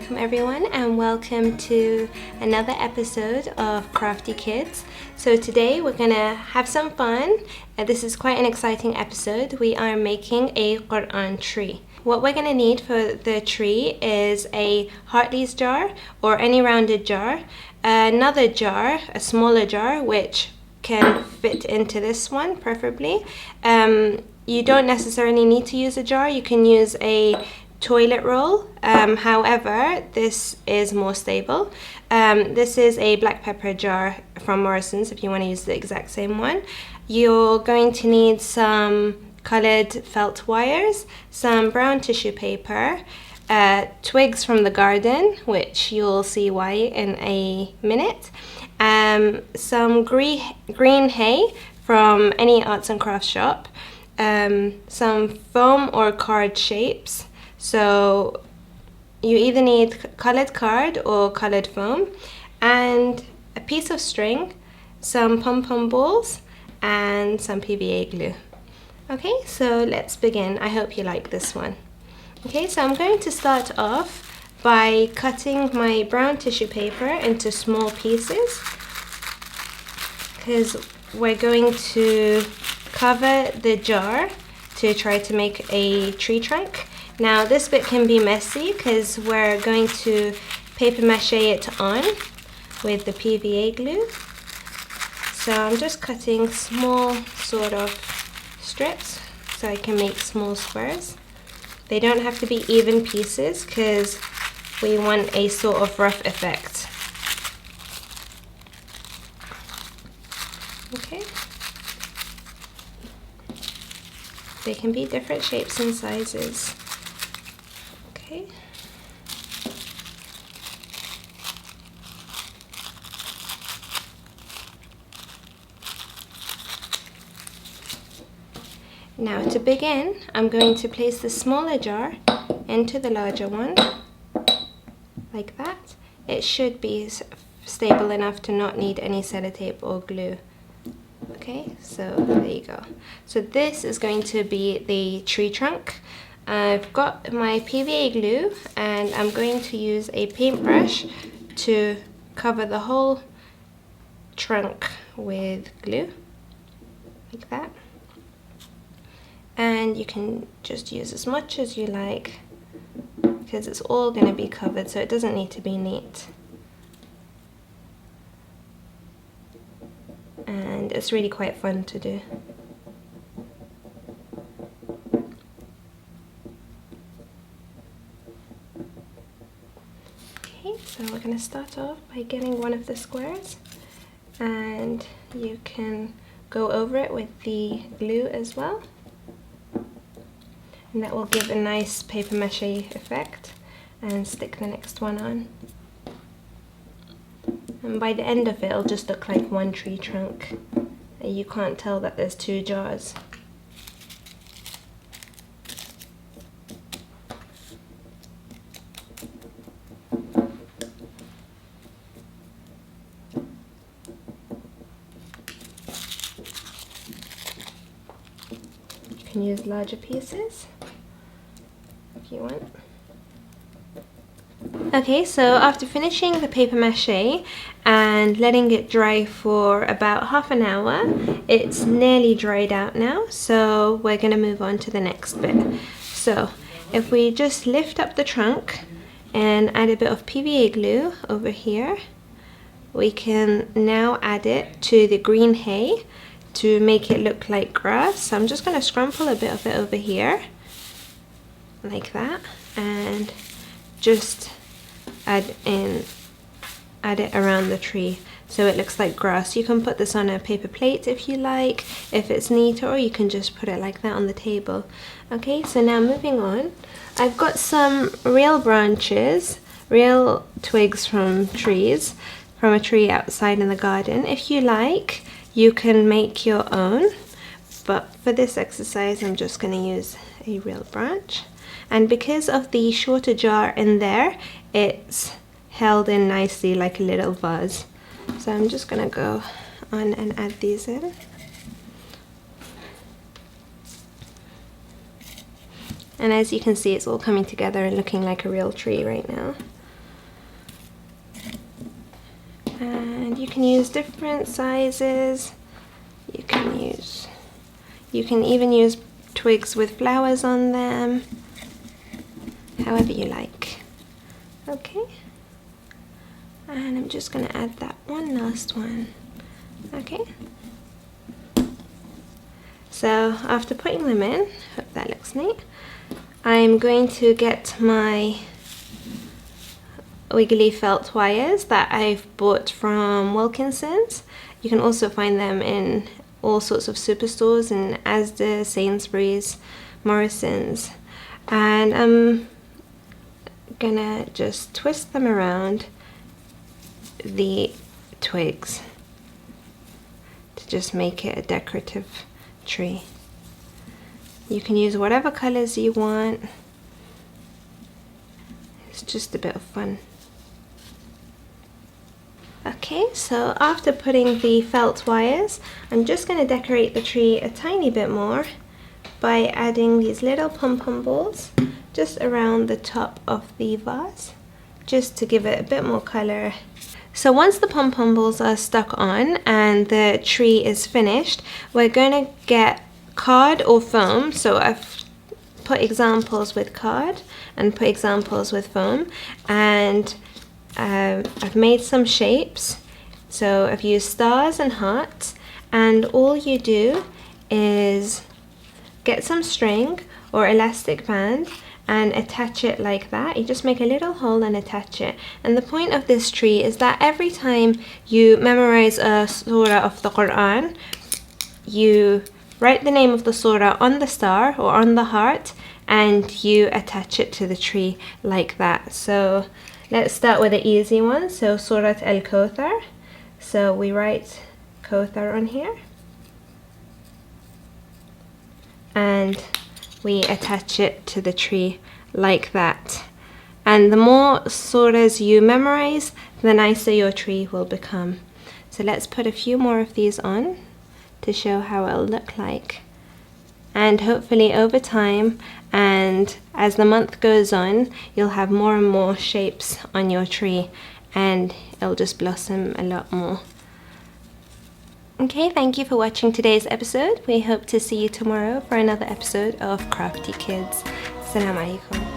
alaikum everyone, and welcome to another episode of Crafty Kids. So today we're gonna have some fun. This is quite an exciting episode. We are making a Quran tree. What we're gonna need for the tree is a Hartley's jar or any rounded jar, another jar, a smaller jar which can fit into this one preferably. You don't necessarily need to use a jar, you can use a toilet roll. However, this is more stable. This is a black pepper jar from Morrison's if you want to use the exact same one. You're going to need some colored felt wires, some brown tissue paper, twigs from the garden, which you'll see why in a minute, some green hay from any arts and crafts shop, some foam or card shapes. So you either need colored card or colored foam, and a piece of string, some pom-pom balls, and some PVA glue. Okay, so let's begin. I hope you like this one. Okay, so I'm going to start off by cutting my brown tissue paper into small pieces, because we're going to cover the jar to try to make a tree trunk. Now this bit can be messy because we're going to paper mache it on with the PVA glue. So I'm just cutting small sort of strips so I can make small squares. They don't have to be even pieces because we want a sort of rough effect. Okay. They can be different shapes and sizes. Okay. Now to begin, I'm going to place the smaller jar into the larger one, like that. It should be stable enough to not need any sellotape or glue. Okay, so there you go. So this is going to be the tree trunk. I've got my PVA glue and I'm going to use a paintbrush to cover the whole trunk with glue, like that. And you can just use as much as you like because it's all going to be covered, so it doesn't need to be neat. And it's really quite fun to do. Okay, so we're going to start off by getting one of the squares, and you can go over it with the glue as well, and that will give a nice paper mache effect, and stick the next one on. And by the end of it, it'll just look like one tree trunk. You can't tell that there's two jars. You can use larger pieces if you want. Okay, so after finishing the paper mache and letting it dry for about half an hour, it's nearly dried out now, so we're going to move on to the next bit. So if we just lift up the trunk and add a bit of PVA glue over here, we can now add it to the green hay to make it look like grass. So I'm just going to scrumple a bit of it over here, like that, and just add it around the tree so it looks like grass. You can put this on a paper plate if you like, if it's neater, or you can just put it like that on the table. Okay, so now moving on, I've got some real branches, real twigs from trees, from a tree outside in the garden. If you like, you can make your own, but for this exercise I'm just going to use a real branch. And because of the shorter jar in there, it's held in nicely like a little vase. So I'm just going to go on and add these in. And as you can see, it's all coming together and looking like a real tree right now. And you can use different sizes. You can even use twigs with flowers on them, however you like. Okay, and I'm just going to add that one last one. Okay, so after putting them in, hope that looks neat, I'm going to get my wiggly felt wires that I've bought from Wilkinson's. You can also find them in all sorts of superstores in Asda, Sainsbury's, Morrison's, and I'm gonna just twist them around the twigs to just make it a decorative tree. You can use whatever colors you want. It's just a bit of fun. Okay, so after putting the felt wires, I'm just going to decorate the tree a tiny bit more by adding these little pom-pom balls just around the top of the vase, just to give it a bit more color. So once the pom-pom balls are stuck on and the tree is finished, we're going to get card or foam. So I've put examples with card and put examples with foam, and I've made some shapes. So I've used stars and hearts, and all you do is get some string or elastic band and attach it like that. You just make a little hole and attach it. And the point of this tree is that every time you memorize a surah of the Quran, you write the name of the surah on the star or on the heart, and you attach it to the tree like that. So let's start with the easy one. So Surat Al-Kawthar. So we write Kawthar on here, and we attach it to the tree like that. And the more surahs you memorize, the nicer your tree will become. So let's put a few more of these on to show how it'll look like. And hopefully over time and as the month goes on, you'll have more and more shapes on your tree, and it'll just blossom a lot more. Okay, thank you for watching today's episode. We hope to see you tomorrow for another episode of Crafty Kids. Assalamu alaikum.